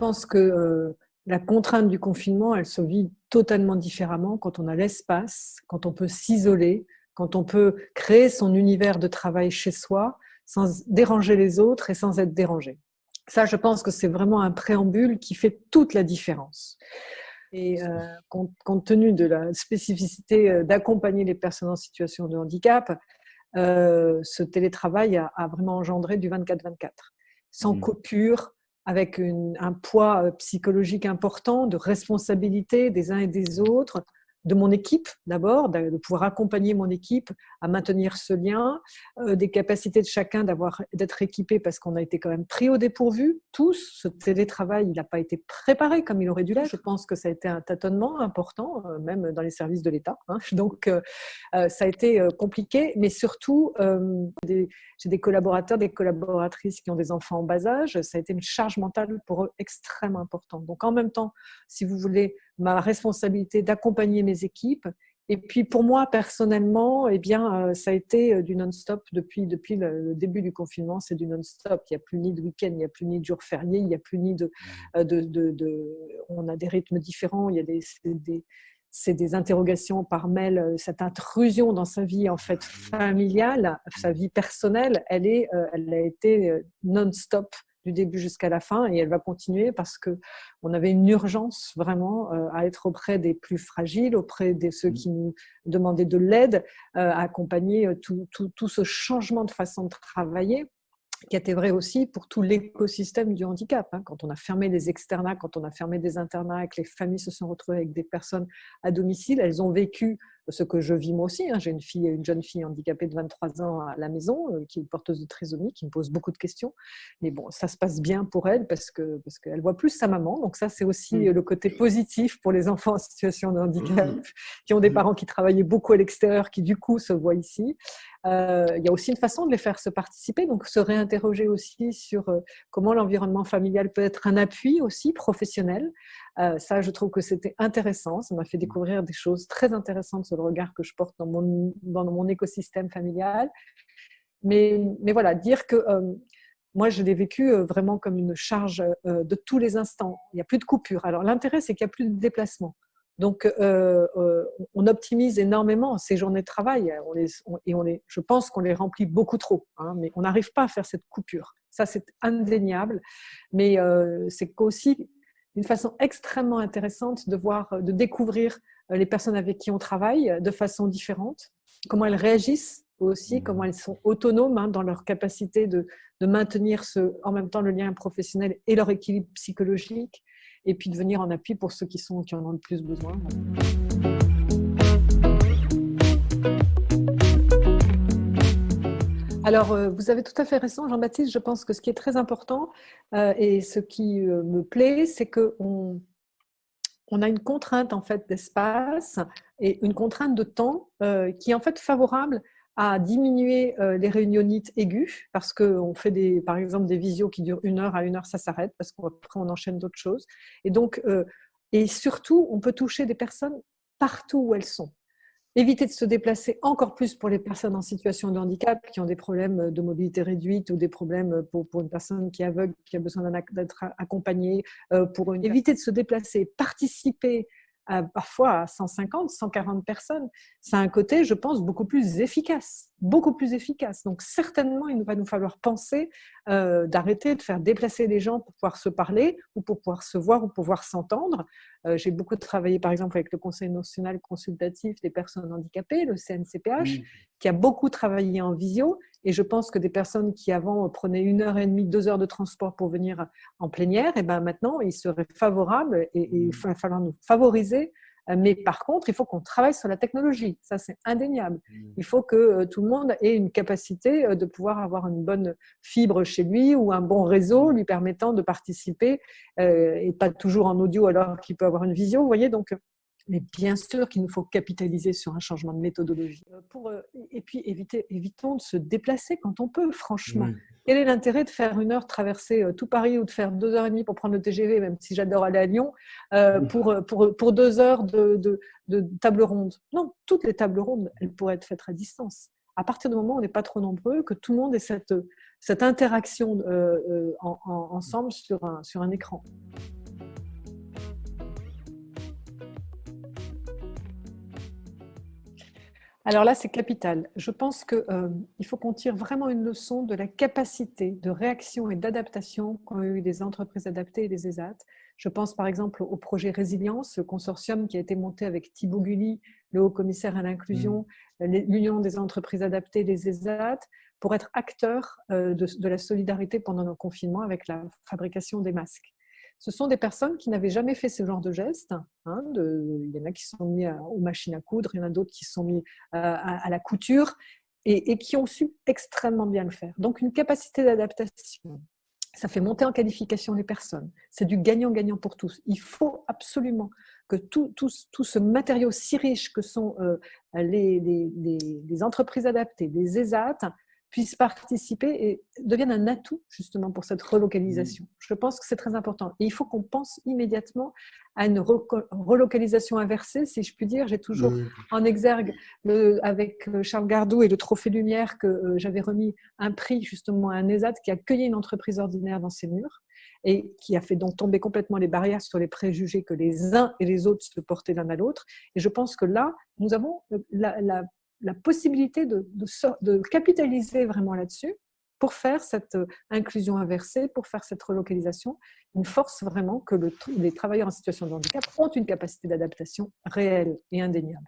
pense que la contrainte du confinement, elle se vit totalement différemment quand on a l'espace, quand on peut s'isoler, quand on peut créer son univers de travail chez soi sans déranger les autres et sans être dérangé. Ça, je pense que c'est vraiment un préambule qui fait toute la différence. Et compte tenu de la spécificité d'accompagner les personnes en situation de handicap, ce télétravail a vraiment engendré du 24-24, sans coupure, avec un poids psychologique important, de responsabilité des uns et des autres, de mon équipe d'abord, de pouvoir accompagner mon équipe à maintenir ce lien, des capacités de chacun d'être équipé parce qu'on a été quand même pris au dépourvu, tous. Ce télétravail, il n'a pas été préparé comme il aurait dû l'être. Je pense que ça a été un tâtonnement important, même dans les services de l'État. Donc, ça a été compliqué, mais surtout, j'ai des collaborateurs, des collaboratrices qui ont des enfants en bas âge. Ça a été une charge mentale pour eux extrêmement importante. Donc, en même temps, si vous voulez, ma responsabilité d'accompagner mes équipes. Et puis, pour moi, personnellement, eh bien, ça a été du non-stop depuis le début du confinement. C'est du non-stop. Il n'y a plus ni de week-end, il n'y a plus ni de jours fériés, il n'y a plus ni on a des rythmes différents, il y a c'est des interrogations par mail, cette intrusion dans sa vie en fait familiale, sa vie personnelle, elle a été non-stop du début jusqu'à la fin et elle va continuer parce que on avait une urgence vraiment à être auprès des plus fragiles, auprès de ceux qui nous demandaient de l'aide, à accompagner tout ce changement de façon de travailler, qui était vrai aussi pour tout l'écosystème du handicap. Quand on a fermé les externats, quand on a fermé des internats, que les familles se sont retrouvées avec des personnes à domicile, elles ont vécu ce que je vis moi aussi. J'ai une jeune fille handicapée de 23 ans à la maison, qui est porteuse de trisomie, qui me pose beaucoup de questions. Mais bon, ça se passe bien pour elle parce qu'elle voit plus sa maman. Donc ça, c'est aussi le côté positif pour les enfants en situation de handicap, qui ont des parents qui travaillaient beaucoup à l'extérieur, qui du coup se voient ici. Il y a aussi une façon de les faire se participer, donc se réinterroger aussi sur comment l'environnement familial peut être un appui aussi professionnel. Ça, je trouve que c'était intéressant. Ça m'a fait découvrir des choses très intéressantes sur le regard que je porte dans mon écosystème familial. Mais voilà, dire que moi, je l'ai vécu vraiment comme une charge de tous les instants. Il n'y a plus de coupure. Alors, l'intérêt, c'est qu'il n'y a plus de déplacement. Donc, on optimise énormément ces journées de travail je pense qu'on les remplit beaucoup trop, mais on n'arrive pas à faire cette coupure. Ça, c'est indéniable. Mais c'est aussi une façon extrêmement intéressante de découvrir les personnes avec qui on travaille de façon différente, comment elles réagissent aussi, comment elles sont autonomes dans leur capacité de maintenir en même temps le lien professionnel et leur équilibre psychologique, et puis de venir en appui pour ceux qui en ont le plus besoin. Alors, vous avez tout à fait raison, Jean-Baptiste. Je pense que ce qui est très important et ce qui me plaît, c'est qu'on a une contrainte en fait d'espace et une contrainte de temps qui est en fait favorable à diminuer les réunionites aiguës, parce qu'on fait par exemple des visios qui durent 1 heure, à 1 heure ça s'arrête parce qu'après on enchaîne d'autres choses. Et donc, et surtout, on peut toucher des personnes partout où elles sont. Éviter de se déplacer encore plus pour les personnes en situation de handicap qui ont des problèmes de mobilité réduite ou des problèmes pour une personne qui est aveugle, qui a besoin d'être accompagnée. Éviter de se déplacer, participer parfois à 150, 140 personnes, ça a un côté, je pense, beaucoup plus efficace. Beaucoup plus efficace. Donc certainement, il va nous falloir penser d'arrêter de faire déplacer les gens pour pouvoir se parler ou pour pouvoir se voir ou pour pouvoir s'entendre. J'ai beaucoup travaillé, par exemple, avec le Conseil national consultatif des personnes handicapées, le CNCPH, qui a beaucoup travaillé en visio. Et je pense que des personnes qui avant prenaient 1 heure et demie, 2 heures de transport pour venir en plénière, et ben maintenant, il serait favorable et il va falloir nous favoriser. Mais par contre, il faut qu'on travaille sur la technologie. Ça, c'est indéniable. Il faut que tout le monde ait une capacité de pouvoir avoir une bonne fibre chez lui ou un bon réseau lui permettant de participer et pas toujours en audio alors qu'il peut avoir une visio. Vous voyez, donc, mais bien sûr qu'il nous faut capitaliser sur un changement de méthodologie. Et puis, évitons de se déplacer quand on peut, franchement. Oui. Quel est l'intérêt de faire 1 heure traverser tout Paris ou de faire 2 heures et demie pour prendre le TGV, même si j'adore aller à Lyon, pour 2 heures de table ronde? Non, toutes les tables rondes, elles pourraient être faites à distance. à partir du moment où on n'est pas trop nombreux, que tout le monde ait cette interaction ensemble sur un écran. Alors là, c'est capital. Je pense qu'il faut qu'on tire vraiment une leçon de la capacité de réaction et d'adaptation qu'ont eu des entreprises adaptées et des ESAT. Je pense par exemple au projet Résilience, le consortium qui a été monté avec Thibaut Gully, le haut-commissaire à l'inclusion, l'Union des entreprises adaptées, les ESAT, pour être acteurs de la solidarité pendant le confinement avec la fabrication des masques. Ce sont des personnes qui n'avaient jamais fait ce genre de gestes. Il y en a qui sont mis aux machines à coudre, il y en a d'autres qui sont mis à la couture et qui ont su extrêmement bien le faire. Donc, une capacité d'adaptation. Ça fait monter en qualification les personnes. C'est du gagnant-gagnant pour tous. Il faut absolument que tout ce matériau si riche que sont les entreprises adaptées, les ESAT, puissent participer et deviennent un atout justement pour cette relocalisation. Je pense que c'est très important. Et il faut qu'on pense immédiatement à une relocalisation inversée, si je puis dire. J'ai toujours en exergue, avec Charles Gardou et le Trophée Lumière, que j'avais remis un prix justement à un ESAT qui a accueilli une entreprise ordinaire dans ses murs et qui a fait donc tomber complètement les barrières sur les préjugés que les uns et les autres se portaient l'un à l'autre. Et je pense que là, nous avons la possibilité de capitaliser vraiment là-dessus pour faire cette inclusion inversée, pour faire cette relocalisation, une force vraiment que les travailleurs en situation de handicap ont une capacité d'adaptation réelle et indéniable.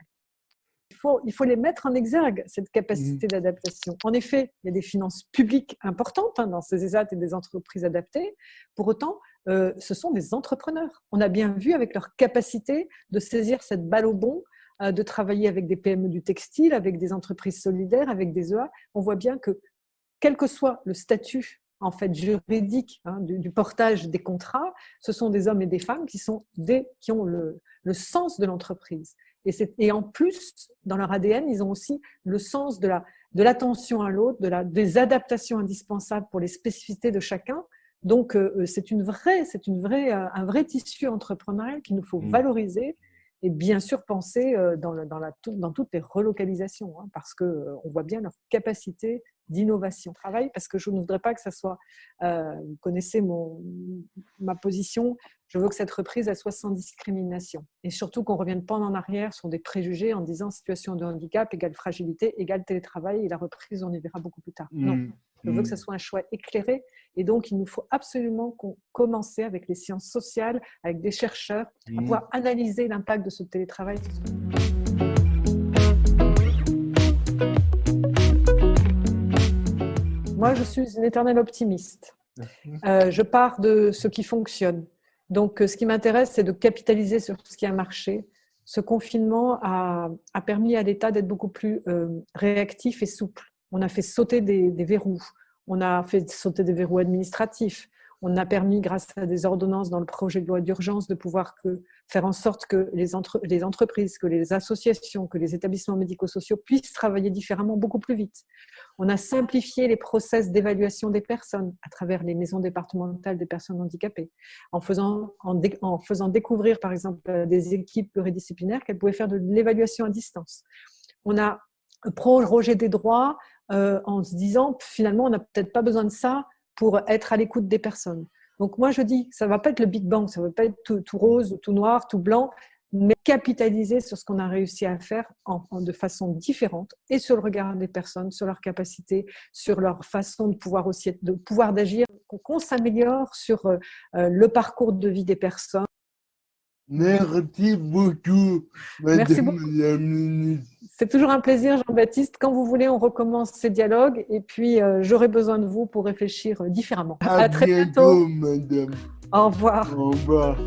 Il faut les mettre en exergue, cette capacité d'adaptation. En effet, il y a des finances publiques importantes dans ces ESAT et des entreprises adaptées. Pour autant, ce sont des entrepreneurs. On a bien vu avec leur capacité de saisir cette balle au bond, de travailler avec des PME du textile, avec des entreprises solidaires, avec des EA. On voit bien que, quel que soit le statut en fait, juridique du portage des contrats, ce sont des hommes et des femmes qui ont le sens de l'entreprise. Et en plus, dans leur ADN, ils ont aussi le sens de l'attention à l'autre, des adaptations indispensables pour les spécificités de chacun. Donc, c'est un vrai tissu entrepreneurial qu'il nous faut valoriser et bien sûr penser dans toutes les relocalisations, parce qu'on voit bien leur capacité d'innovation. Travail, parce que je ne voudrais pas que ça soit, vous connaissez ma position, je veux que cette reprise elle soit sans discrimination. Et surtout qu'on ne revienne pas en arrière sur des préjugés en disant situation de handicap égale fragilité, égale télétravail, et la reprise on y verra beaucoup plus tard. Non. Je veux que ce soit un choix éclairé et donc il nous faut absolument commencer avec les sciences sociales, avec des chercheurs, à pouvoir analyser l'impact de ce télétravail. Moi, je suis une éternelle optimiste. Je pars de ce qui fonctionne. Donc, ce qui m'intéresse, c'est de capitaliser sur ce qui a marché. Ce confinement a permis à l'État d'être beaucoup plus réactif et souple. On a fait sauter des verrous, on a fait sauter des verrous administratifs, on a permis, grâce à des ordonnances dans le projet de loi d'urgence, de pouvoir faire en sorte que les entreprises, que les associations, que les établissements médico-sociaux puissent travailler différemment beaucoup plus vite. On a simplifié les process d'évaluation des personnes à travers les maisons départementales des personnes handicapées, en faisant découvrir, par exemple, à des équipes pluridisciplinaires qu'elles pouvaient faire de l'évaluation à distance. On a prorogé des droits en se disant, finalement, on n'a peut-être pas besoin de ça pour être à l'écoute des personnes. Donc moi, je dis, ça ne va pas être le Big Bang, ça ne va pas être tout rose, tout noir, tout blanc, mais capitaliser sur ce qu'on a réussi à faire de façon différente et sur le regard des personnes, sur leur capacité, sur leur façon de pouvoir d'agir, qu'on s'améliore sur le parcours de vie des personnes. Merci beaucoup, Merci Madame beaucoup. la ministre. C'est toujours un plaisir, Jean-Baptiste. Quand vous voulez, on recommence ces dialogues et puis j'aurai besoin de vous pour réfléchir différemment. À très bientôt, bientôt. Madame. Au revoir. Au revoir.